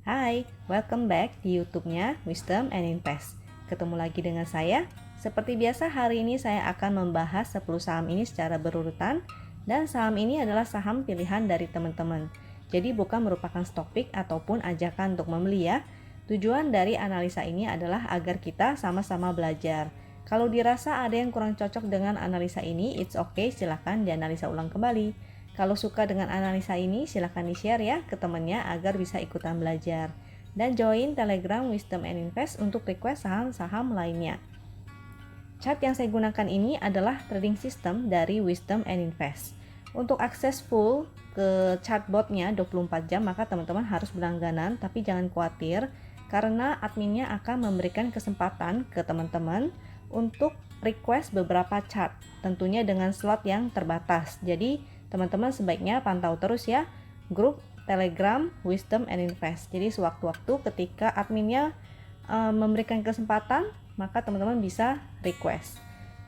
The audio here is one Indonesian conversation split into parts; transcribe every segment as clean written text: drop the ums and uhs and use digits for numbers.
Hai, welcome back di YouTube-nya Wisdom and Invest. Ketemu lagi dengan saya. Seperti biasa, hari ini saya akan membahas 10 saham ini secara berurutan, dan saham ini adalah saham pilihan dari teman-teman. Jadi bukan merupakan stock pick ataupun ajakan untuk membeli ya. Tujuan dari analisa ini adalah agar kita sama-sama belajar. Kalau dirasa ada yang kurang cocok dengan analisa ini, it's okay, silahkan dianalisa ulang kembali. Kalau suka dengan analisa ini, silahkan di-share ya ke temannya agar bisa ikutan belajar. Dan join Telegram Wisdom and Invest untuk request saham-saham lainnya. Chart yang saya gunakan ini adalah trading system dari Wisdom and Invest. Untuk akses full ke chartbotnya 24 jam, maka teman-teman harus berlangganan, tapi jangan khawatir karena adminnya akan memberikan kesempatan ke teman-teman untuk request beberapa chart, tentunya dengan slot yang terbatas. Jadi teman-teman sebaiknya pantau terus ya grup Telegram Wisdom and Invest. Jadi sewaktu-waktu ketika adminnya memberikan kesempatan, maka teman-teman bisa request.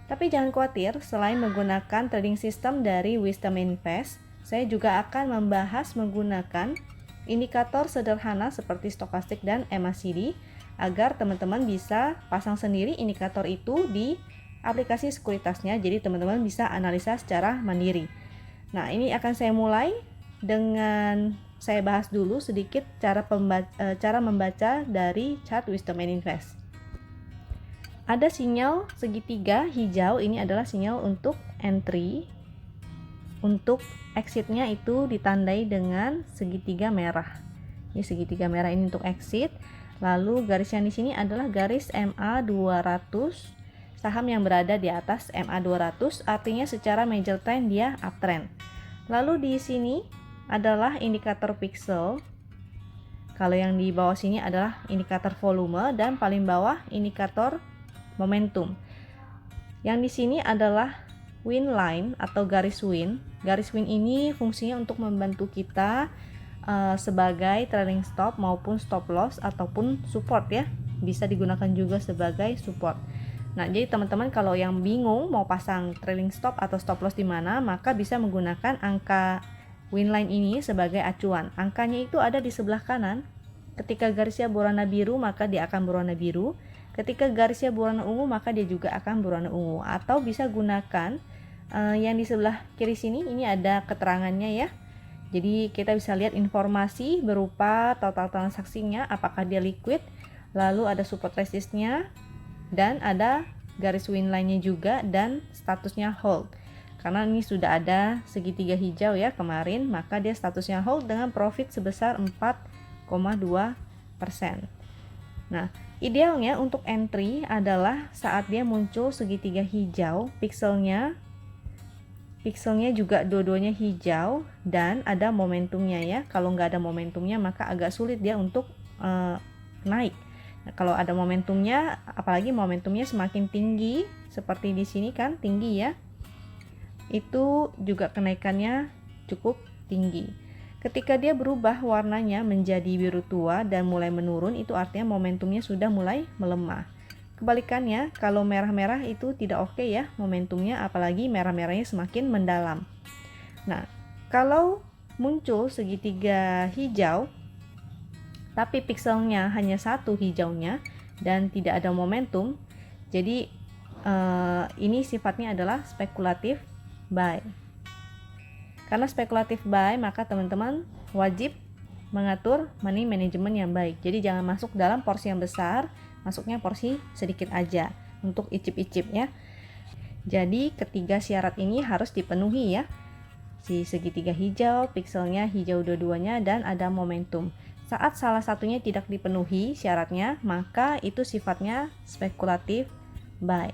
Tapi jangan khawatir, selain menggunakan trading system dari Wisdom and Invest, saya juga akan membahas menggunakan indikator sederhana seperti stokastik dan MACD agar teman-teman bisa pasang sendiri indikator itu di aplikasi sekuritasnya. Jadi teman-teman bisa analisa secara mandiri. Nah, ini akan saya mulai dengan saya bahas dulu sedikit cara membaca dari chart Wisdom and Invest. Ada sinyal segitiga hijau, ini adalah sinyal untuk entry. Untuk exitnya itu ditandai dengan segitiga merah. Ini segitiga merah ini untuk exit. Lalu garis yang di sini adalah garis MA 200. Saham yang berada di atas MA 200 artinya secara major trend dia uptrend. Lalu di sini adalah indikator pixel. Kalau yang di bawah sini adalah indikator volume dan paling bawah indikator momentum. Yang di sini adalah win line atau garis win. Garis win ini fungsinya untuk membantu kita sebagai trailing stop maupun stop loss ataupun support ya. Bisa digunakan juga sebagai support. Nah, jadi teman-teman kalau yang bingung mau pasang trailing stop atau stop loss di mana, maka bisa menggunakan angka win line ini sebagai acuan. Angkanya itu ada di sebelah kanan. Ketika garisnya berwarna biru, maka dia akan berwarna biru. Ketika garisnya berwarna ungu, maka dia juga akan berwarna ungu. Atau bisa gunakan yang di sebelah kiri sini, ini ada keterangannya ya. Jadi kita bisa lihat informasi berupa total transaksinya, apakah dia liquid, lalu ada support resistnya, dan ada garis win line-nya juga dan statusnya hold. Karena ini sudah ada segitiga hijau ya kemarin, maka dia statusnya hold dengan profit sebesar 4,2%. Nah, idealnya untuk entry adalah saat dia muncul segitiga hijau, pixelnya juga dua-duanya hijau dan ada momentumnya ya. Kalau nggak ada momentumnya maka agak sulit dia untuk naik. Nah, kalau ada momentumnya, apalagi momentumnya semakin tinggi seperti di sini kan tinggi ya, itu juga kenaikannya cukup tinggi. Ketika dia berubah warnanya menjadi biru tua dan mulai menurun, itu artinya momentumnya sudah mulai melemah. Kebalikannya, kalau merah-merah itu tidak oke ya momentumnya, apalagi merah-merahnya semakin mendalam. Nah, kalau muncul segitiga hijau tapi pixelnya hanya satu hijaunya dan tidak ada momentum, jadi ini sifatnya adalah spekulatif buy. Karena spekulatif buy, maka teman-teman wajib mengatur money management yang baik. Jadi jangan masuk dalam porsi yang besar, masuknya porsi sedikit aja untuk icip-icip ya. Jadi ketiga syarat ini harus dipenuhi ya. Si segitiga hijau, pixelnya hijau dua-duanya, dan ada momentum. Saat salah satunya tidak dipenuhi syaratnya, maka itu sifatnya spekulatif buy.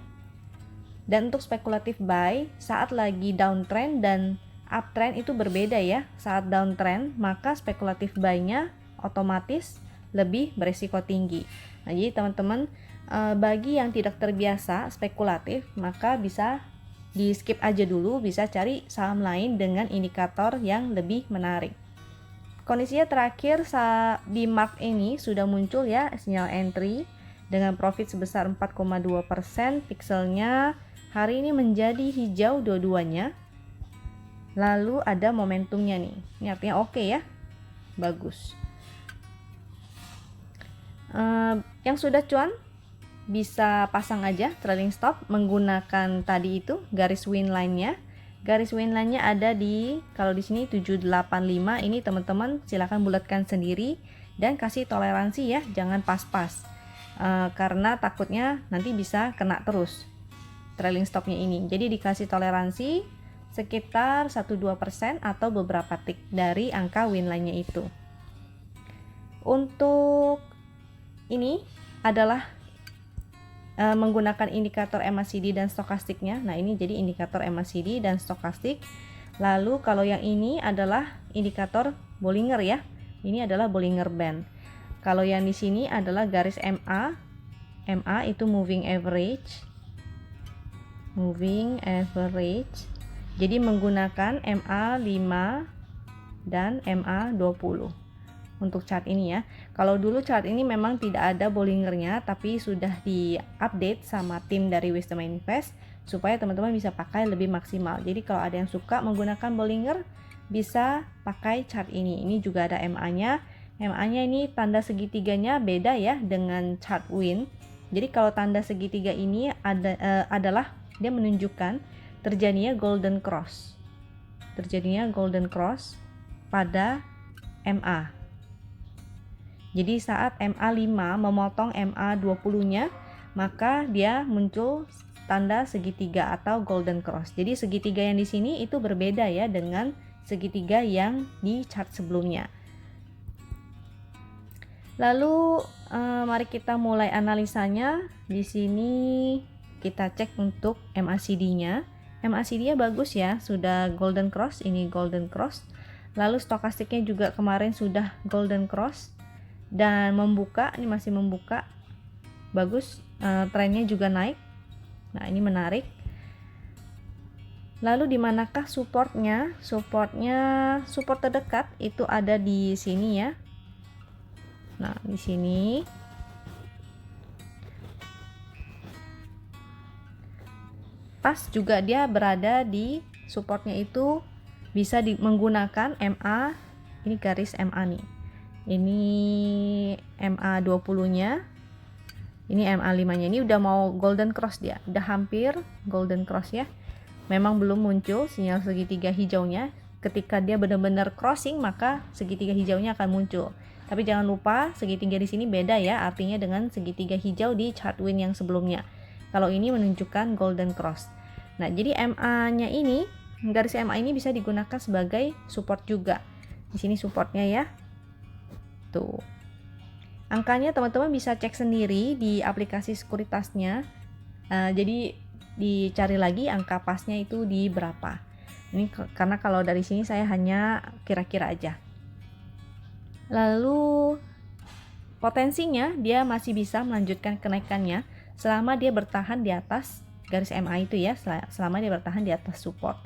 Dan untuk spekulatif buy, saat lagi downtrend dan uptrend itu berbeda ya. Saat downtrend, maka spekulatif buy-nya otomatis lebih berisiko tinggi. Nah, jadi teman-teman bagi yang tidak terbiasa spekulatif, maka bisa di skip aja dulu, bisa cari saham lain dengan indikator yang lebih menarik. Kondisinya terakhir di mark ini sudah muncul ya sinyal entry dengan profit sebesar 4,2%, pixelnya hari ini menjadi hijau dua-duanya. Lalu ada momentumnya nih. Ini artinya oke ya. Bagus. Yang sudah cuan bisa pasang aja trailing stop menggunakan tadi itu garis win line-nya. Garis win line-nya ada di, kalau di sini 785, ini teman-teman silakan bulatkan sendiri dan kasih toleransi ya, jangan pas-pas. Karena takutnya nanti bisa kena terus trailing stopnya ini. Jadi dikasih toleransi sekitar 1-2% atau beberapa tick dari angka win line-nya itu. Untuk ini adalah menggunakan indikator MACD dan stokastiknya. Nah, ini jadi indikator MACD dan stokastik. Lalu kalau yang ini adalah indikator Bollinger ya. Ini adalah Bollinger Band. Kalau yang di sini adalah garis MA. MA itu moving average. Moving average. Jadi menggunakan MA 5 dan MA 20. Untuk chart ini ya. Kalau dulu chart ini memang tidak ada Bollingernya, tapi sudah di-update sama tim dari Wisdom Invest supaya teman-teman bisa pakai lebih maksimal. Jadi kalau ada yang suka menggunakan Bollinger, bisa pakai chart ini. Ini juga ada MA-nya. MA-nya ini tanda segitiganya beda ya dengan chart win. Jadi kalau tanda segitiga ini adalah dia menunjukkan terjadinya golden cross. Terjadinya golden cross pada MA. Jadi saat MA5 memotong MA20-nya, maka dia muncul tanda segitiga atau golden cross. Jadi segitiga yang di sini itu berbeda ya dengan segitiga yang di chart sebelumnya. Lalu mari kita mulai analisanya. Di sini kita cek untuk MACD-nya. MACD-nya bagus ya, sudah golden cross, ini golden cross. Lalu stokastiknya juga kemarin sudah golden cross. Dan membuka, ini masih membuka, bagus, trennya juga naik. Nah, ini menarik. Lalu di manakah supportnya? Support terdekat itu ada di sini ya. Nah, di sini. Pas juga dia berada di supportnya itu bisa menggunakan MA, ini garis MA nih. Ini MA20-nya. Ini MA5-nya. Ini udah mau golden cross dia. Udah hampir golden cross ya. Memang belum muncul sinyal segitiga hijaunya. Ketika dia benar-benar crossing, maka segitiga hijaunya akan muncul. Tapi jangan lupa segitiga di sini beda ya, artinya dengan segitiga hijau di chart win yang sebelumnya. Kalau ini menunjukkan golden cross. Nah, jadi MA-nya ini, garis MA ini bisa digunakan sebagai support juga. Di sini supportnya ya. Tuh. Angkanya teman-teman bisa cek sendiri di aplikasi sekuritasnya. Jadi dicari lagi angka pasnya itu di berapa. Ini karena kalau dari sini saya hanya kira-kira aja. Lalu potensinya dia masih bisa melanjutkan kenaikannya selama dia bertahan di atas garis MA itu ya, selama dia bertahan di atas support.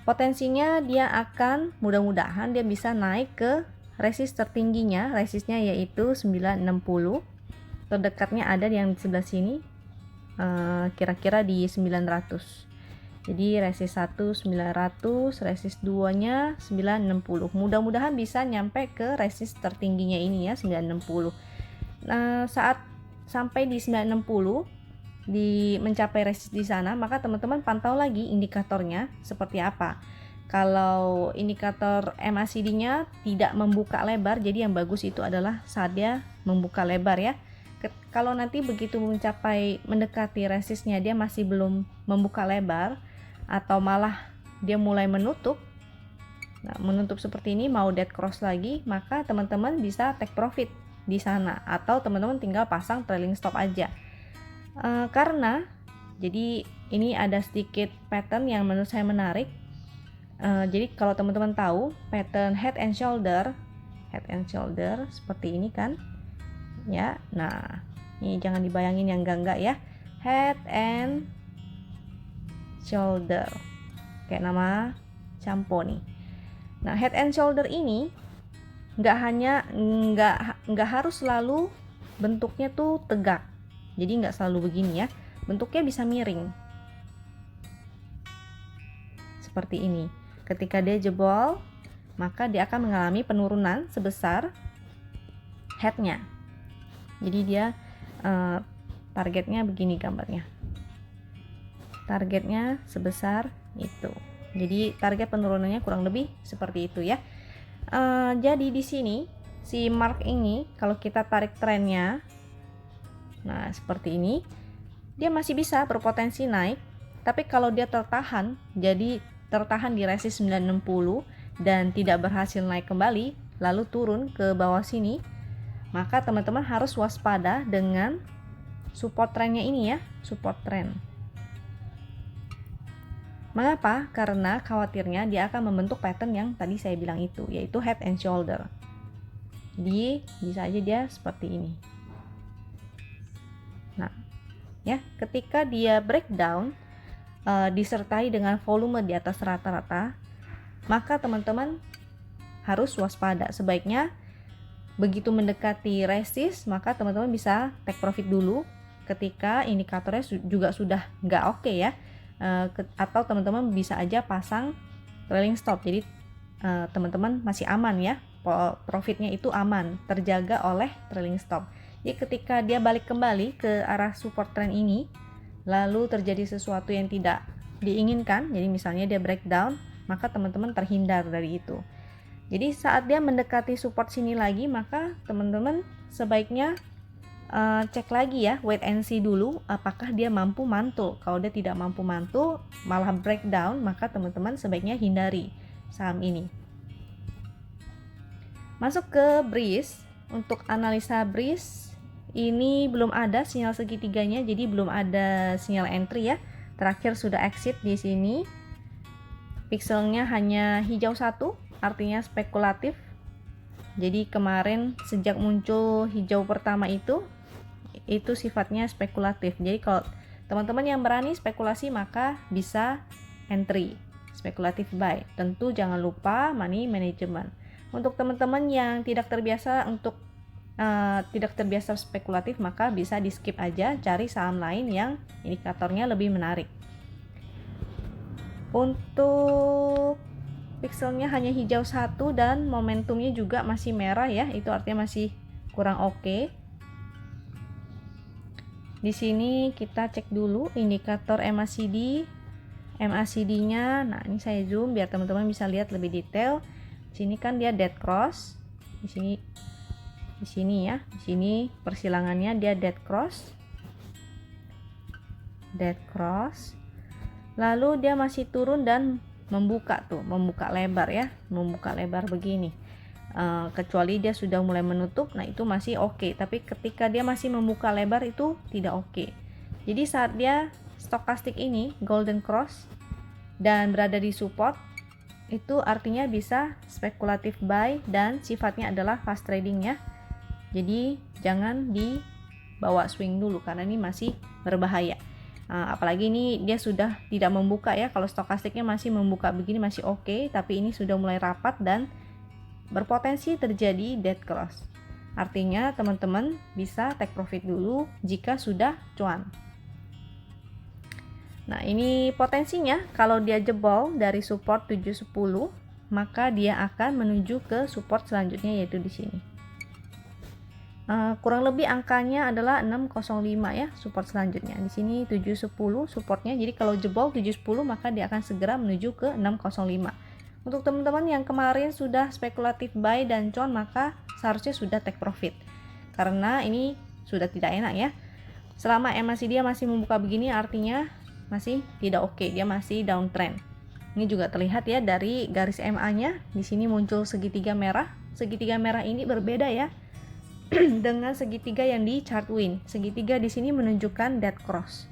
Potensinya dia akan mudah-mudahan dia bisa naik ke resist tertingginya, resistnya yaitu 960. Terdekatnya ada yang di sebelah sini, kira-kira di 900. Jadi resist 1 900, resist 2-nya 960. Mudah-mudahan bisa nyampe ke resist tertingginya ini ya, 960. Nah, saat sampai di 960 mencapai resist di sana, maka teman-teman pantau lagi indikatornya seperti apa. Kalau indikator MACD-nya tidak membuka lebar, jadi yang bagus itu adalah saat dia membuka lebar ya. Kalau nanti begitu mendekati resistnya dia masih belum membuka lebar atau malah dia mulai menutup. Nah, menutup seperti ini mau dead cross lagi, maka teman-teman bisa take profit di sana atau teman-teman tinggal pasang trailing stop aja. Karena jadi ini ada sedikit pattern yang menurut saya menarik. Jadi kalau teman-teman tahu pattern head and shoulder seperti ini kan ya. Nah, ini jangan dibayangin yang enggak ya, head and shoulder kayak nama shampoo nih. Nah, head and shoulder ini nggak harus selalu bentuknya tuh tegak, jadi nggak selalu begini ya, bentuknya bisa miring seperti ini. Ketika dia jebol, maka dia akan mengalami penurunan sebesar headnya. Jadi dia targetnya begini gambarnya. Targetnya sebesar itu. Jadi target penurunannya kurang lebih seperti itu ya. Jadi di sini si mark ini kalau kita tarik trennya, nah seperti ini, dia masih bisa berpotensi naik. Tapi kalau dia tertahan, jadi tertahan di resist 960 dan tidak berhasil naik kembali, lalu turun ke bawah sini, maka teman-teman harus waspada dengan support trennya ini ya, support trend. Mengapa? Karena khawatirnya dia akan membentuk pattern yang tadi saya bilang itu, yaitu head and shoulder. Jadi bisa aja dia seperti ini. Nah, ya, ketika dia breakdown disertai dengan volume di atas rata-rata, maka teman-teman harus waspada. Sebaiknya begitu mendekati resist, maka teman-teman bisa take profit dulu ketika indikatornya juga sudah nggak oke ya. Atau teman-teman bisa aja pasang trailing stop. Jadi teman-teman masih aman ya, profitnya itu aman, terjaga oleh trailing stop. Jadi ketika dia balik kembali ke arah support trend ini, lalu terjadi sesuatu yang tidak diinginkan, jadi misalnya dia breakdown, maka teman-teman terhindar dari itu. Jadi saat dia mendekati support sini lagi, maka teman-teman sebaiknya cek lagi ya, wait and see dulu apakah dia mampu mantul. Kalau dia tidak mampu mantul, malah breakdown, maka teman-teman sebaiknya hindari saham ini. Masuk ke breeze. Untuk analisa breeze ini belum ada sinyal segitiganya, jadi belum ada sinyal entry ya. Terakhir sudah exit di sini. Pixelnya hanya hijau satu, artinya spekulatif. Jadi kemarin sejak muncul hijau pertama itu sifatnya spekulatif. Jadi kalau teman-teman yang berani spekulasi maka bisa entry, spekulatif buy. Tentu jangan lupa money management. Untuk teman-teman yang tidak terbiasa spekulatif, maka bisa di skip aja, cari saham lain yang indikatornya lebih menarik. Untuk pixelnya hanya hijau satu dan momentumnya juga masih merah ya, itu artinya masih kurang oke. Di sini kita cek dulu indikator MACD-nya. Nah, ini saya zoom biar teman-teman bisa lihat lebih detail. Di sini kan dia dead cross. Di sini ya. Di sini persilangannya dia dead cross. Dead cross. Lalu dia masih turun dan membuka lebar ya, membuka lebar begini. Kecuali dia sudah mulai menutup, nah itu masih oke. Tapi ketika dia masih membuka lebar itu tidak oke. Jadi saat dia stokastik ini golden cross dan berada di support, itu artinya bisa spekulatif buy dan sifatnya adalah fast trading ya. Jadi jangan dibawa swing dulu karena ini masih berbahaya. Apalagi ini dia sudah tidak membuka ya. Kalau stokastiknya masih membuka begini masih oke, tapi ini sudah mulai rapat dan berpotensi terjadi dead cross. Artinya teman-teman bisa take profit dulu jika sudah cuan. Nah, ini potensinya kalau dia jebol dari support 710, maka dia akan menuju ke support selanjutnya yaitu di sini. Kurang lebih angkanya adalah 605 ya, support selanjutnya. Di sini 710 supportnya. Jadi kalau jebol 710 maka dia akan segera menuju ke 605. Untuk teman-teman yang kemarin sudah spekulatif buy dan cuan, maka seharusnya sudah take profit. Karena ini sudah tidak enak ya. Selama MACD dia masih membuka begini artinya masih tidak oke, dia masih downtrend. Ini juga terlihat ya dari garis MA-nya. Di sini muncul segitiga merah. Segitiga merah ini berbeda ya dengan segitiga yang di chart win. Segitiga di sini menunjukkan dead cross.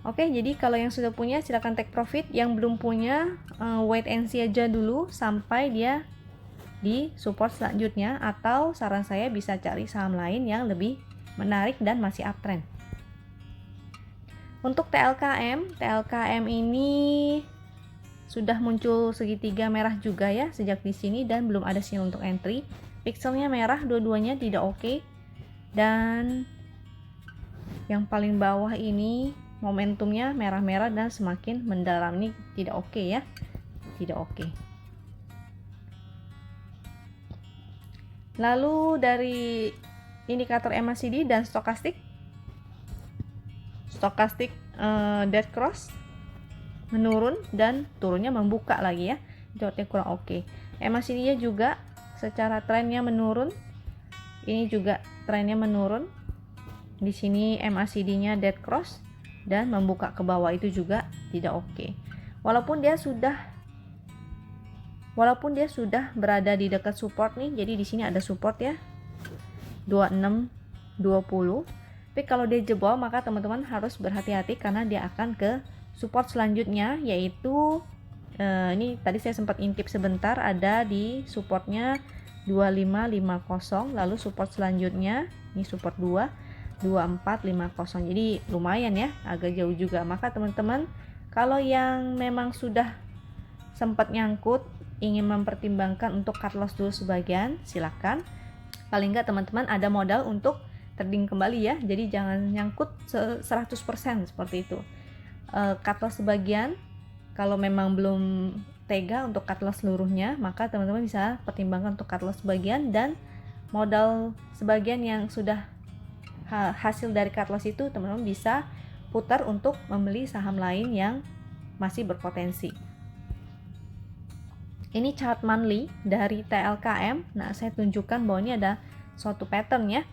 Oke, jadi kalau yang sudah punya silakan take profit. Yang belum punya wait and see aja dulu sampai dia di support selanjutnya, atau saran saya bisa cari saham lain yang lebih menarik dan masih uptrend. Untuk TLKM ini sudah muncul segitiga merah juga ya sejak di sini dan belum ada sinyal untuk entry. Pixelnya merah, dua-duanya tidak oke. Dan yang paling bawah ini momentumnya merah-merah dan semakin mendalam, ini tidak oke ya. Tidak oke. Lalu dari indikator MACD dan stokastik. Stokastik dead cross menurun dan turunnya membuka lagi ya. Itu artinya kurang oke. MACD-nya juga secara trennya menurun. Ini juga trennya menurun. Di sini MACD-nya dead cross dan membuka ke bawah, itu juga tidak oke. Walaupun dia sudah berada di dekat support nih. Jadi di sini ada support ya. 2620. Tapi kalau dia jebol maka teman-teman harus berhati-hati karena dia akan ke support selanjutnya, yaitu ini tadi saya sempat intip sebentar, ada di supportnya 2550, lalu support selanjutnya ini support 2450. Jadi lumayan ya, agak jauh juga. Maka teman-teman kalau yang memang sudah sempat nyangkut, ingin mempertimbangkan untuk cut loss dulu sebagian, silakan. Paling enggak teman-teman ada modal untuk trading kembali ya. Jadi jangan nyangkut 100% seperti itu. Cut loss sebagian, kalau memang belum tega untuk cut loss seluruhnya, maka teman-teman bisa pertimbangkan untuk cut loss sebagian, dan modal sebagian yang sudah hasil dari cut loss itu teman-teman bisa putar untuk membeli saham lain yang masih berpotensi. Ini chart monthly dari TLKM. Nah, saya tunjukkan bahwa ini ada suatu pattern ya.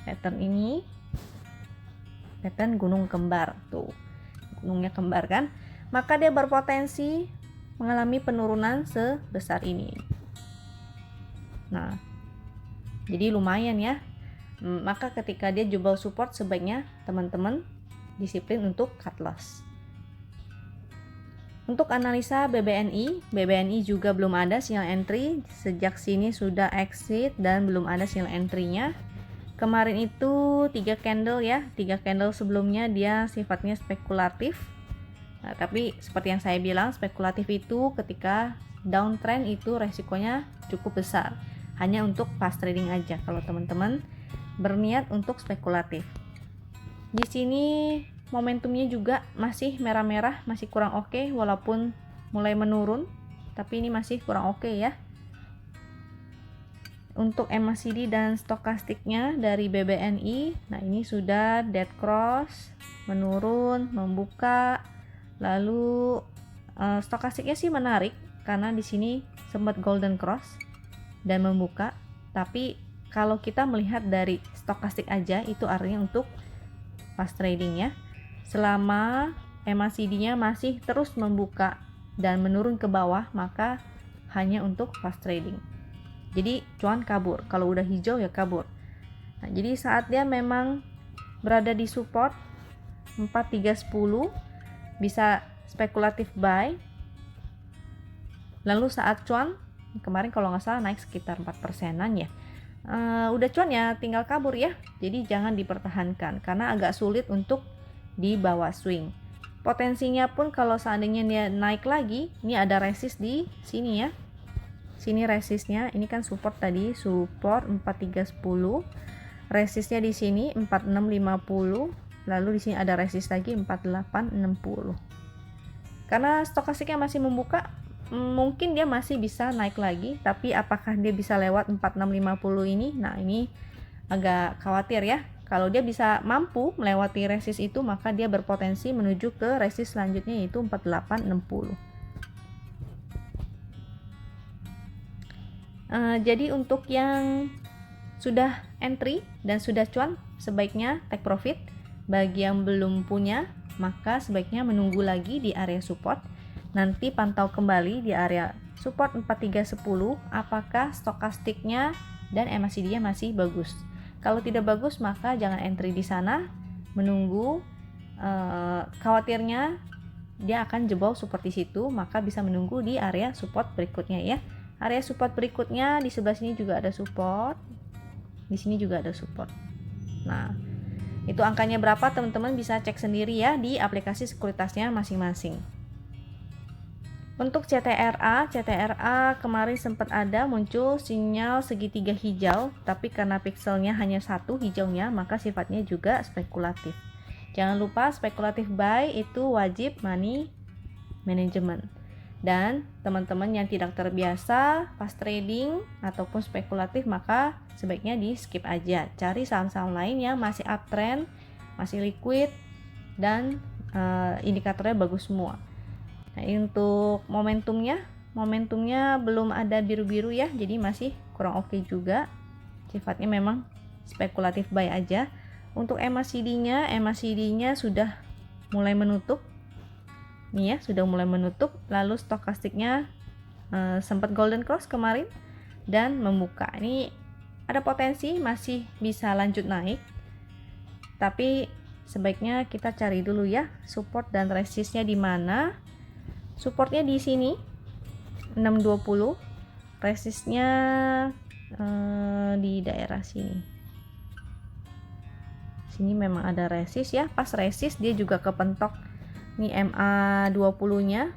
Pattern ini pattern gunung kembar. Tuh, gunungnya kembar kan? Maka dia berpotensi mengalami penurunan sebesar ini. Nah, jadi lumayan ya. Maka ketika dia jebol support, sebaiknya teman-teman disiplin untuk cut loss. Untuk analisa BBNI juga belum ada sinyal entry. Sejak sini sudah exit dan belum ada sinyal entry-nya. Kemarin itu 3 candle ya, 3 candle sebelumnya dia sifatnya spekulatif. Nah, tapi seperti yang saya bilang, spekulatif itu ketika downtrend itu resikonya cukup besar. Hanya untuk fast trading aja kalau teman-teman berniat untuk spekulatif. Di sini momentumnya juga masih merah-merah, masih kurang oke, walaupun mulai menurun, tapi ini masih kurang oke ya. Untuk MACD dan stokastiknya dari BBNI, nah ini sudah dead cross, menurun, membuka. Lalu stokastiknya sih menarik karena di sini sempat golden cross dan membuka. Tapi kalau kita melihat dari stokastik aja, itu artinya untuk fast trading ya. Selama MACD-nya masih terus membuka dan menurun ke bawah, maka hanya untuk fast trading. Jadi cuan kabur, kalau udah hijau ya kabur. Nah, jadi saat dia memang berada di support 4310, bisa spekulatif buy. Lalu saat cuan, kemarin kalau nggak salah naik sekitar 4%-an ya. Udah cuan ya tinggal kabur ya. Jadi jangan dipertahankan karena agak sulit untuk di bawah swing. Potensinya pun kalau seandainya dia naik lagi, ini ada resist di sini ya. Sini resistnya, ini kan support tadi, support 4310. Resistnya di sini 4650. Lalu di sini ada resist lagi 4860. Karena stokastiknya masih membuka, mungkin dia masih bisa naik lagi, tapi apakah dia bisa lewat 4650 ini? Nah, ini agak khawatir ya. Kalau dia bisa mampu melewati resist itu, maka dia berpotensi menuju ke resist selanjutnya, yaitu 4860. Jadi untuk yang sudah entry dan sudah cuan, sebaiknya take profit. Bagi yang belum punya, maka sebaiknya menunggu lagi di area support. Nanti pantau kembali di area support 4310 apakah stokastiknya dan MACD-nya masih bagus. Kalau tidak bagus, maka jangan entry di sana. Menunggu, khawatirnya dia akan jebol support di situ, maka bisa menunggu di area support berikutnya ya. Area support berikutnya di sebelah sini juga ada support. Di sini juga ada support. Nah, itu angkanya berapa teman-teman bisa cek sendiri ya di aplikasi sekuritasnya masing-masing. Untuk CTRA kemarin sempat ada muncul sinyal segitiga hijau, tapi karena pixelnya hanya satu hijaunya, maka sifatnya juga spekulatif. Jangan lupa spekulatif buy itu wajib money management. Dan teman-teman yang tidak terbiasa pas trading ataupun spekulatif, maka sebaiknya di skip aja. Cari saham-saham lain yang masih uptrend, masih liquid, dan indikatornya bagus semua. Nah, untuk momentumnya belum ada biru-biru ya, jadi masih kurang oke juga. Sifatnya memang spekulatif buy aja. Untuk MACD-nya sudah mulai menutup. Nih ya, sudah mulai menutup. Lalu stokastiknya sempat golden cross kemarin dan membuka. Ini ada potensi masih bisa lanjut naik. Tapi sebaiknya kita cari dulu ya support dan resistnya di mana. Supportnya di sini 620, resistnya di daerah sini. Sini memang ada resist ya. Pas resist dia juga kepentok nih MA20 nya.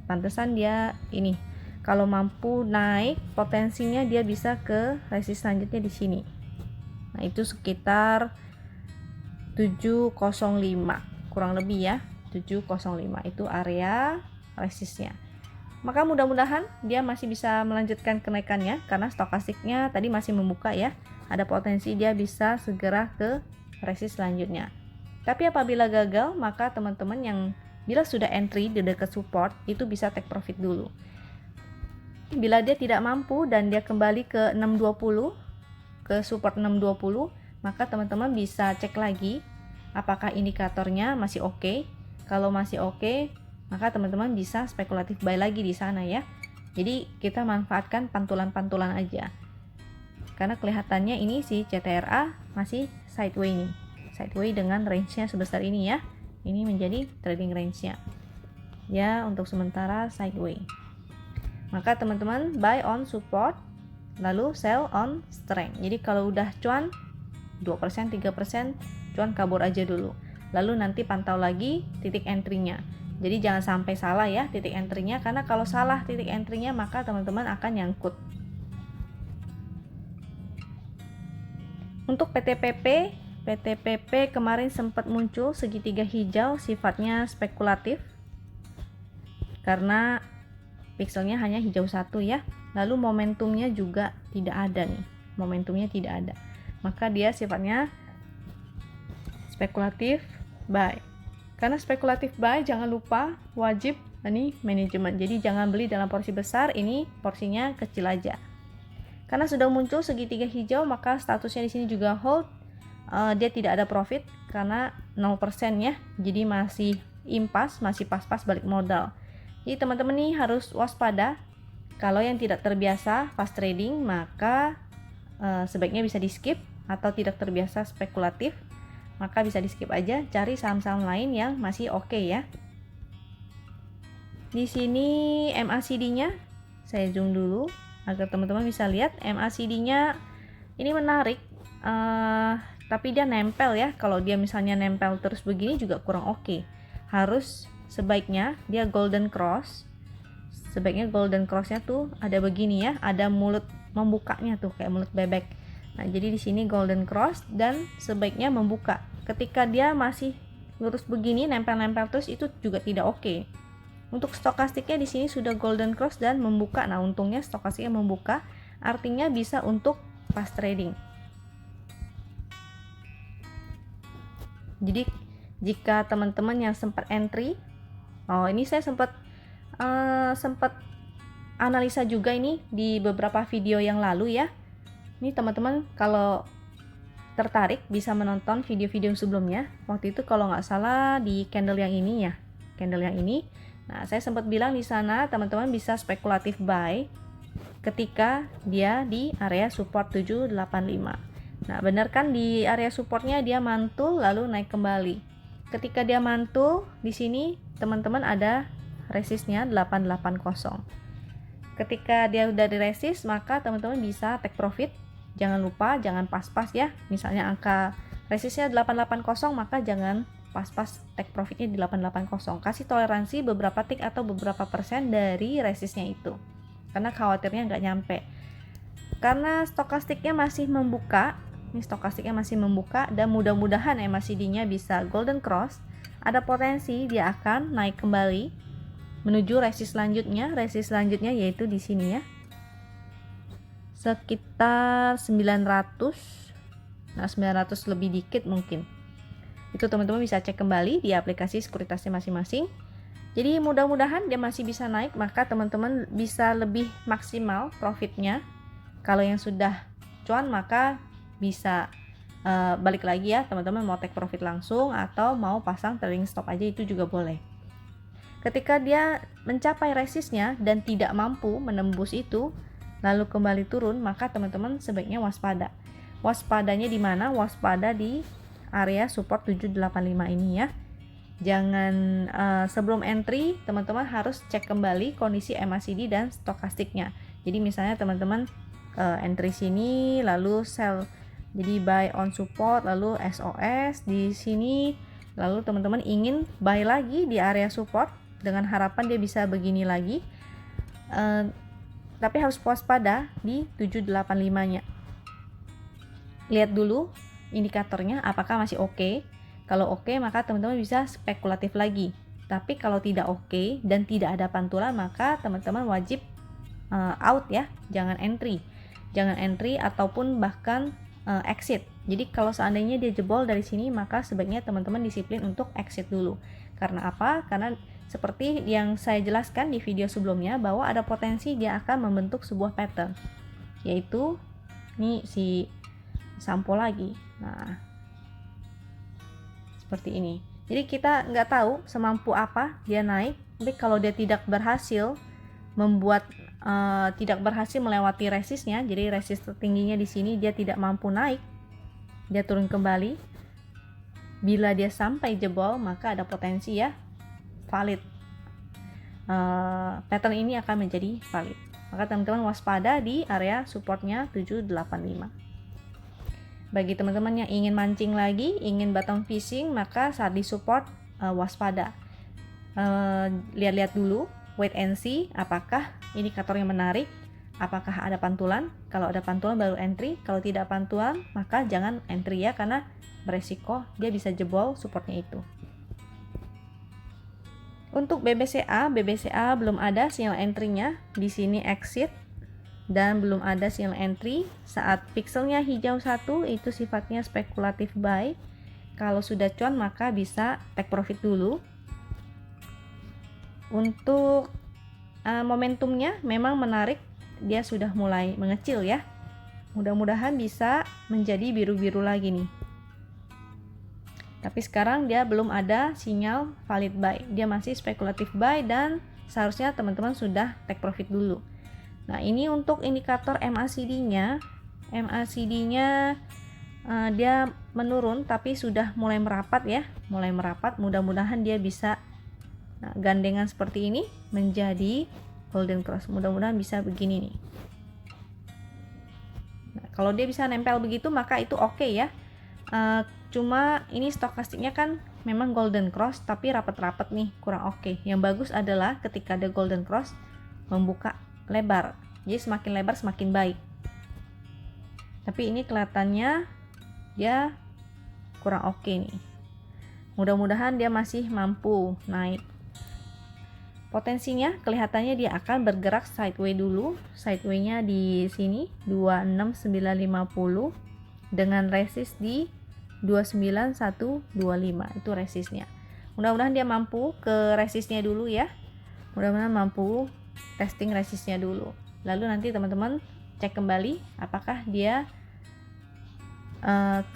Pantesan dia ini kalau mampu naik, potensinya dia bisa ke resist selanjutnya di sini. Nah, itu sekitar 705 kurang lebih ya. 705 itu area resistnya. Maka mudah-mudahan dia masih bisa melanjutkan kenaikannya karena stokastiknya tadi masih membuka ya. Ada potensi dia bisa segera ke resist selanjutnya. Tapi apabila gagal, maka teman-teman yang bila sudah entry di dekat support itu bisa take profit dulu. Bila dia tidak mampu dan dia kembali ke 620, ke support 620, maka teman-teman bisa cek lagi apakah indikatornya masih oke. Kalau masih oke, maka teman-teman bisa spekulatif buy lagi di sana ya. Jadi kita manfaatkan pantulan-pantulan aja. Karena kelihatannya ini si CTRA masih sideway nih. Sideway dengan range-nya sebesar ini ya. Ini menjadi trading range-nya. Ya, untuk sementara sideway. Maka teman-teman buy on support, lalu sell on strength. Jadi kalau udah cuan 2%, 3%, cuan kabur aja dulu. Lalu nanti pantau lagi titik entry-nya. Jadi jangan sampai salah ya titik entry-nya, karena kalau salah titik entry-nya maka teman-teman akan nyangkut. Untuk PTPP kemarin sempat muncul segitiga hijau, sifatnya spekulatif karena pixelnya hanya hijau satu ya. Lalu momentumnya juga tidak ada nih, momentumnya tidak ada, maka dia sifatnya spekulatif buy. Karena spekulatif buy, jangan lupa wajib ini manajemen. Jadi jangan beli dalam porsi besar, ini porsinya kecil aja. Karena sudah muncul segitiga hijau, maka statusnya di sini juga hold. Dia tidak ada profit karena 0% ya. Jadi masih impas, masih pas-pas balik modal. Jadi teman-teman nih harus waspada. Kalau yang tidak terbiasa fast trading, maka sebaiknya bisa di skip, atau tidak terbiasa spekulatif, maka bisa di skip aja, cari saham-saham lain yang masih oke ya. Di sini MACD-nya saya zoom dulu agar teman-teman bisa lihat. MACD-nya ini menarik, tapi dia nempel ya. Kalau dia misalnya nempel terus begini juga kurang oke. Harus sebaiknya dia golden cross. Sebaiknya golden cross-nya tuh ada begini ya, ada mulut membukanya tuh kayak mulut bebek. Nah, jadi di sini golden cross dan sebaiknya membuka. Ketika dia masih lurus begini, nempel-nempel terus, itu juga tidak oke. Untuk stokastiknya di sini sudah golden cross dan membuka. Nah, untungnya stokastiknya membuka, artinya bisa untuk fast trading. Jadi jika teman-teman yang sempat entry, ini saya sempat analisa juga ini di beberapa video yang lalu ya. Ini teman-teman kalau tertarik bisa menonton video-video sebelumnya. Waktu itu kalau nggak salah di candle yang ini ya, candle yang ini. Nah, saya sempat bilang di sana teman-teman bisa spekulatif buy ketika dia di area support 785. Nah, benar kan di area supportnya dia mantul lalu naik kembali. Ketika dia mantul di sini teman-teman ada resistnya 880. Ketika dia udah di resist, maka teman-teman bisa take profit. Jangan lupa, jangan pas-pas ya. Misalnya angka resistnya 880, maka jangan pas-pas take profitnya di 880. Kasih toleransi beberapa tick atau beberapa persen dari resistnya itu, karena khawatirnya nggak nyampe. Karena stokastiknya masih membuka, ini stokastiknya masih membuka, dan mudah-mudahan MACD-nya bisa golden cross. Ada potensi dia akan naik kembali menuju resist selanjutnya. Resist selanjutnya yaitu di sini ya, sekitar 900. Nah, 900 lebih dikit mungkin. Itu teman-teman bisa cek kembali di aplikasi sekuritasnya masing-masing. Jadi mudah-mudahan dia masih bisa naik, maka teman-teman bisa lebih maksimal profitnya. Kalau yang sudah cuan maka bisa balik lagi ya, teman-teman mau take profit langsung atau mau pasang trailing stop aja, itu juga boleh. Ketika dia mencapai resistnya dan tidak mampu menembus itu lalu kembali turun, maka teman-teman sebaiknya waspada. Waspadanya di mana? Waspada di area support 785 ini ya. Jangan sebelum entry teman-teman harus cek kembali kondisi MACD dan stokastiknya. Jadi misalnya teman-teman entry sini lalu sell, jadi buy on support lalu SOS di sini, lalu teman-teman ingin buy lagi di area support dengan harapan dia bisa begini lagi, tapi harus waspada di 785 nya. Lihat dulu indikatornya apakah masih oke. Kalau oke maka teman-teman bisa spekulatif lagi. Tapi kalau tidak oke dan tidak ada pantulan maka teman-teman wajib out ya, jangan entry ataupun bahkan exit. Jadi kalau seandainya dia jebol dari sini maka sebaiknya teman-teman disiplin untuk exit dulu. Karena apa? Karena seperti yang saya jelaskan di video sebelumnya bahwa ada potensi dia akan membentuk sebuah pattern, yaitu ini si sampo lagi. Nah, seperti ini. Jadi kita nggak tahu semampu apa dia naik, tapi kalau dia tidak berhasil tidak berhasil melewati resistnya, jadi resist tertingginya di sini dia tidak mampu naik, dia turun kembali. Bila dia sampai jebol maka ada potensi ya valid, pattern ini akan menjadi valid. Maka teman-teman waspada di area supportnya 785. Bagi teman-teman yang ingin mancing lagi, ingin bottom fishing, maka saat di support waspada. Lihat-lihat dulu, wait and see apakah indikatornya menarik, apakah ada pantulan. Kalau ada pantulan baru entry, kalau tidak pantulan maka jangan entry ya, karena beresiko dia bisa jebol supportnya itu. Untuk BBCA belum ada sinyal entry-nya. Di sini exit dan belum ada sinyal entry. Saat pixelnya hijau 1 itu sifatnya spekulatif buy. Kalau sudah cuan maka bisa take profit dulu. Untuk momentumnya memang menarik, dia sudah mulai mengecil ya. Mudah-mudahan bisa menjadi biru-biru lagi nih. Tapi sekarang dia belum ada sinyal valid buy, dia masih spekulatif buy dan seharusnya teman-teman sudah take profit dulu. Nah, ini untuk indikator MACD-nya. MACD-nya dia menurun tapi sudah mulai merapat ya, mulai merapat. Mudah-mudahan dia bisa gandengan seperti ini menjadi golden cross. Mudah-mudahan bisa begini nih. Nah, kalau dia bisa nempel begitu maka itu oke ya. Cuma ini stokastiknya kan memang golden cross tapi rapat-rapat nih, kurang oke. Yang bagus adalah ketika ada golden cross membuka lebar, jadi semakin lebar semakin baik. Tapi ini kelihatannya dia kurang oke nih. Mudah-mudahan dia masih mampu naik. Potensinya kelihatannya dia akan bergerak sideway dulu. Sideway-nya di sini 26950 dengan resist di 29125, itu resistnya. Mudah-mudahan dia mampu ke resistnya dulu ya. Mudah-mudahan mampu testing resistnya dulu. Lalu nanti teman-teman cek kembali apakah dia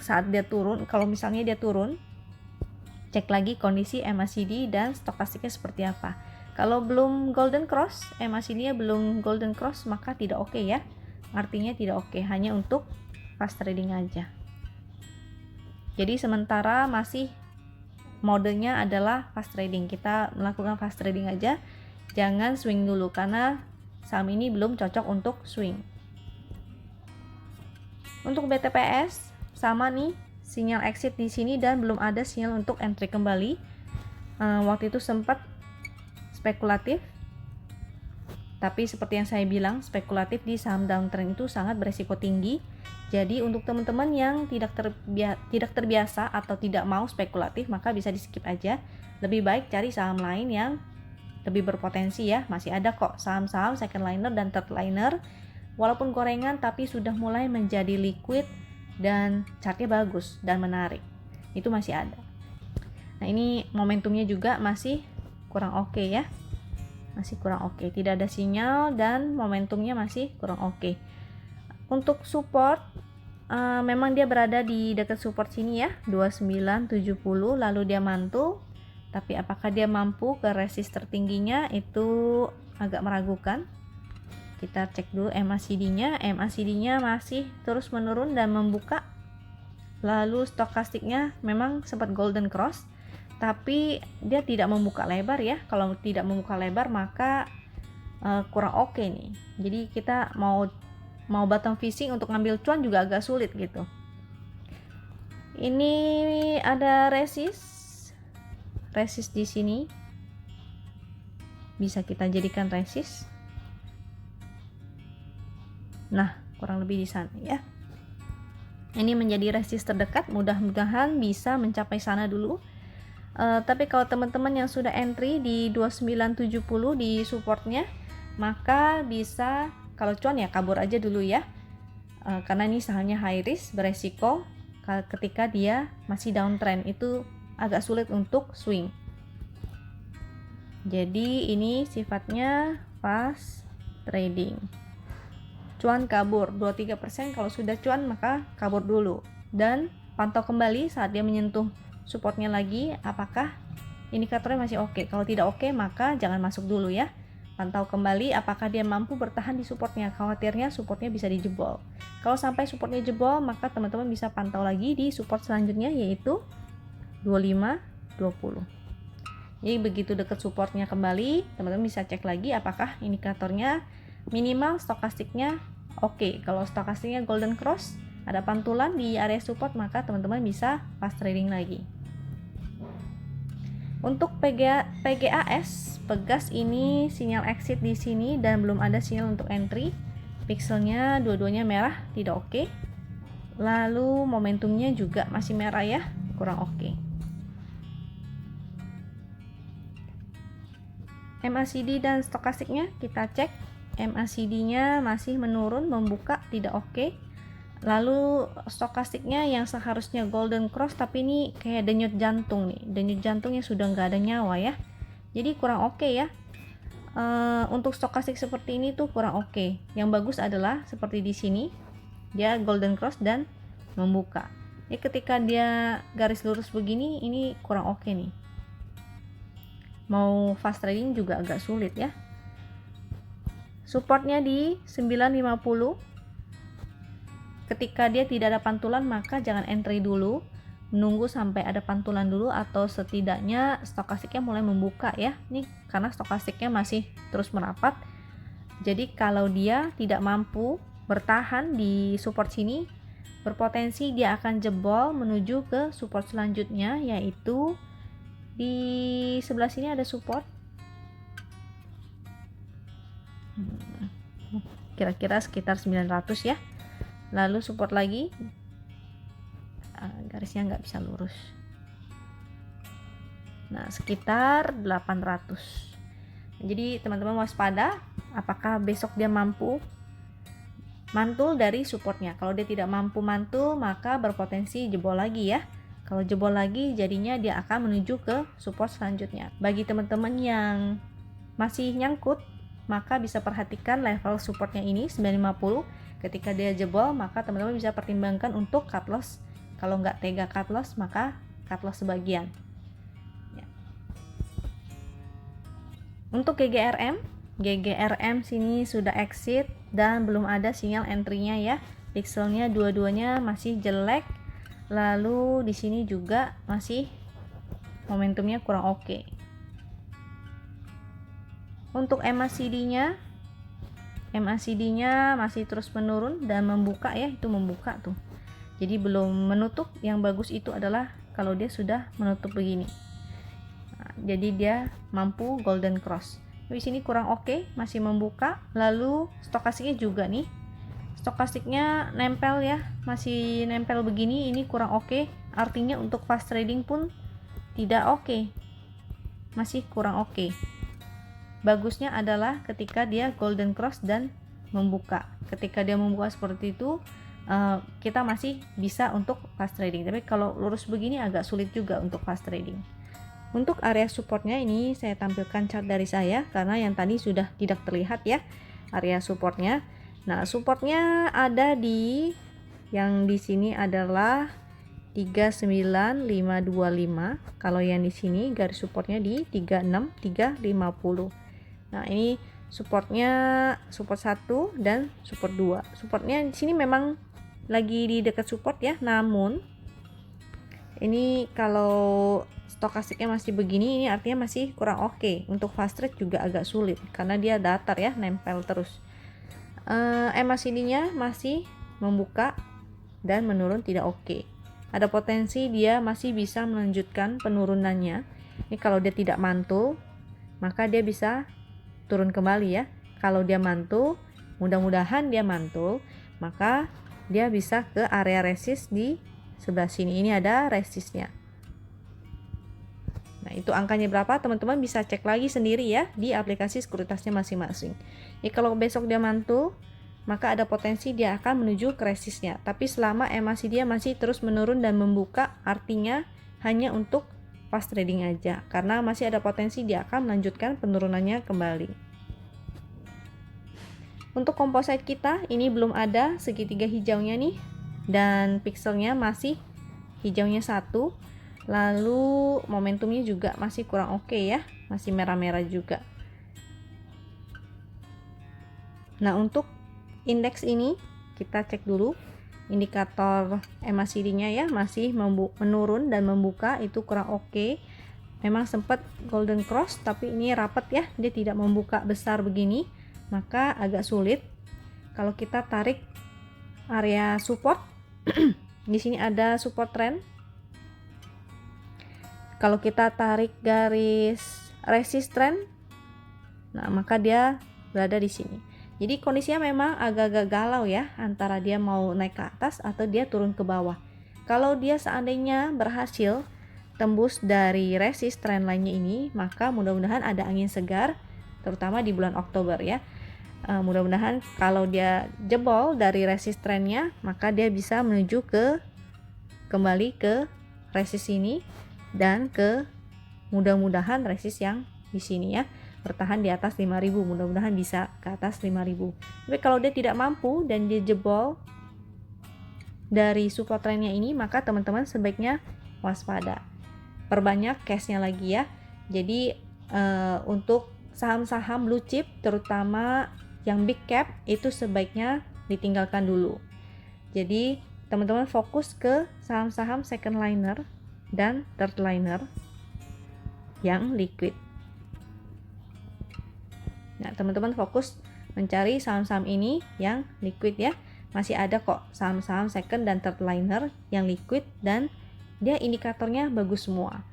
saat dia turun, kalau misalnya dia turun, cek lagi kondisi MACD dan stokastiknya seperti apa. Kalau belum golden cross, MACD-nya belum golden cross, maka tidak oke ya. Artinya tidak oke, hanya untuk fast trading aja. Jadi sementara masih modenya adalah fast trading, kita melakukan fast trading aja, jangan swing dulu karena saham ini belum cocok untuk swing. Untuk BTPS sama nih, sinyal exit di sini dan belum ada sinyal untuk entry kembali. Waktu itu sempat spekulatif, tapi seperti yang saya bilang, spekulatif di saham downtrend itu sangat beresiko tinggi. Jadi untuk teman-teman yang tidak terbiasa atau tidak mau spekulatif maka bisa di skip aja. Lebih baik cari saham lain yang lebih berpotensi ya. Masih ada kok saham-saham second liner dan third liner walaupun gorengan tapi sudah mulai menjadi liquid dan chartnya bagus dan menarik, itu masih ada. Nah ini momentumnya juga masih kurang oke ya, masih kurang oke, tidak ada sinyal dan momentumnya masih kurang oke. Untuk support memang dia berada di dekat support sini ya, 2970, lalu dia mantul, tapi apakah dia mampu ke resist tertingginya itu agak meragukan. Kita cek dulu MACD-nya. MACD-nya masih terus menurun dan membuka. Lalu stokastiknya memang sempat golden cross, tapi dia tidak membuka lebar ya. Kalau tidak membuka lebar maka kurang oke nih. Jadi kita mau bottom fishing untuk ngambil cuan juga agak sulit gitu. Ini ada resist di sini. Bisa kita jadikan resist. Nah, kurang lebih di sana ya. Ini menjadi resist terdekat, mudah-mudahan bisa mencapai sana dulu. Tapi kalau teman-teman yang sudah entry di 2970 di supportnya, maka bisa kalau cuan ya kabur aja dulu ya. Karena ini sahamnya high risk, beresiko ketika dia masih downtrend itu agak sulit untuk swing. Jadi ini sifatnya fast trading. Cuan kabur 2-3%, kalau sudah cuan maka kabur dulu dan pantau kembali saat dia menyentuh supportnya lagi apakah indikatornya masih oke. Kalau tidak oke maka jangan masuk dulu ya. Pantau kembali apakah dia mampu bertahan di supportnya. Khawatirnya supportnya bisa dijebol. Kalau sampai supportnya jebol maka teman-teman bisa pantau lagi di support selanjutnya yaitu 2520. Jadi begitu dekat supportnya kembali, teman-teman bisa cek lagi apakah indikatornya minimal stokastiknya oke. Kalau stokastiknya golden cross, ada pantulan di area support, maka teman-teman bisa fast trading lagi. Untuk PGAS, Pegas ini sinyal exit di sini dan belum ada sinyal untuk entry. Pixelnya dua-duanya merah, tidak oke. Lalu momentumnya juga masih merah ya, kurang oke. MACD dan stokastiknya kita cek. MACD-nya masih menurun, membuka tidak oke. Lalu stokastiknya yang seharusnya golden cross tapi ini kayak denyut jantung nih. Denyut jantungnya sudah nggak ada nyawa ya. Jadi kurang oke ya. Untuk stokastik seperti ini tuh kurang oke. Yang bagus adalah seperti di sini. Dia golden cross dan membuka. Jadi ketika dia garis lurus begini ini kurang oke nih. Mau fast trading juga agak sulit ya. Supportnya di 950. Ketika dia tidak ada pantulan maka jangan entry dulu, menunggu sampai ada pantulan dulu atau setidaknya stokastiknya mulai membuka ya. Ini karena stokastiknya masih terus merapat. Jadi kalau dia tidak mampu bertahan di support sini, berpotensi dia akan jebol menuju ke support selanjutnya yaitu di sebelah sini ada support. Kira-kira sekitar 900 ya. Lalu support lagi, garisnya nggak bisa lurus. Nah sekitar 800. Jadi teman-teman waspada apakah besok dia mampu mantul dari supportnya. Kalau dia tidak mampu mantul maka berpotensi jebol lagi ya. Kalau jebol lagi jadinya dia akan menuju ke support selanjutnya. Bagi teman-teman yang masih nyangkut maka bisa perhatikan level supportnya ini 950. Ketika dia jebol maka teman-teman bisa pertimbangkan untuk cut loss. Kalau nggak tega cut loss maka cut loss sebagian ya. Untuk GGRM sini sudah exit dan belum ada sinyal entry-nya ya. Pixelnya dua-duanya masih jelek. Lalu di sini juga masih momentumnya kurang oke. Untuk MACD-nya masih terus menurun dan membuka ya, itu membuka tuh. Jadi belum menutup. Yang bagus itu adalah kalau dia sudah menutup begini. Nah, jadi dia mampu golden cross. Di sini kurang oke, masih membuka. Lalu stokastiknya juga nih. Stokastiknya nempel ya, masih nempel begini, ini kurang oke. Artinya untuk fast trading pun tidak oke. Masih kurang oke. bagusnya adalah ketika dia golden cross dan membuka. Ketika dia membuka seperti itu, kita masih bisa untuk fast trading. Tapi kalau lurus begini agak sulit juga untuk fast trading. Untuk area supportnya ini saya tampilkan chart dari saya karena yang tadi sudah tidak terlihat ya area supportnya. Nah, supportnya ada di yang di sini adalah 39525. Kalau yang di sini garis supportnya di 36350. Nah, ini supportnya support 1 dan support 2. Supportnya di sini memang lagi di dekat support ya, namun ini kalau stokastiknya masih begini, ini artinya masih kurang oke. Untuk fast trade juga agak sulit karena dia datar ya, nempel terus. MACD-nya masih membuka dan menurun tidak oke. Ada potensi dia masih bisa melanjutkan penurunannya. Ini kalau dia tidak mantul, maka dia bisa turun kembali ya. Kalau dia mantul, mudah-mudahan dia mantul, maka dia bisa ke area resist di sebelah sini. Ini ada resistnya. Nah, itu angkanya berapa? Teman-teman bisa cek lagi sendiri ya di aplikasi sekuritasnya masing-masing. Jadi kalau besok dia mantul, maka ada potensi dia akan menuju ke resistnya. Tapi selama MACD dia masih terus menurun dan membuka, artinya hanya untuk fast trading aja, karena masih ada potensi dia akan melanjutkan penurunannya kembali. Untuk composite kita ini belum ada segitiga hijaunya nih, dan pixelnya masih hijaunya 1. Lalu momentumnya juga masih kurang oke ya, masih merah-merah juga. Nah, untuk indeks ini kita cek dulu indikator MACD-nya ya, masih menurun dan membuka, itu kurang oke. Memang sempat golden cross tapi ini rapat ya, dia tidak membuka besar begini, maka agak sulit. Kalau kita tarik area support di sini ada support trend. Kalau kita tarik garis resist trend, nah maka dia berada di sini. Jadi kondisinya memang agak-agak galau ya, antara dia mau naik ke atas atau dia turun ke bawah. Kalau dia seandainya berhasil tembus dari resist trend lainnya ini, maka mudah-mudahan ada angin segar, terutama di bulan Oktober ya. Mudah-mudahan kalau dia jebol dari resist trendnya, maka dia bisa menuju kembali ke resist ini dan ke mudah-mudahan resist yang di sini ya, bertahan di atas 5.000, mudah-mudahan bisa ke atas 5.000. Tapi kalau dia tidak mampu dan dia jebol dari support trendnya ini, maka teman-teman sebaiknya waspada, perbanyak cashnya lagi ya. Jadi untuk saham-saham blue chip terutama yang big cap itu sebaiknya ditinggalkan dulu. Jadi teman-teman fokus ke saham-saham second liner dan third liner yang liquid. Nah, teman-teman fokus mencari saham-saham ini yang liquid ya. Masih ada kok saham-saham second dan third liner yang liquid dan dia indikatornya bagus semua.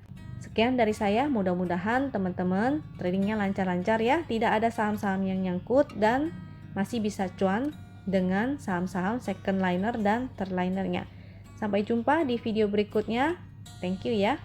Sekian dari saya, mudah-mudahan teman-teman tradingnya lancar-lancar ya. Tidak ada saham-saham yang nyangkut dan masih bisa cuan dengan saham-saham second liner dan third linernya. Sampai jumpa di video berikutnya. Thank you ya.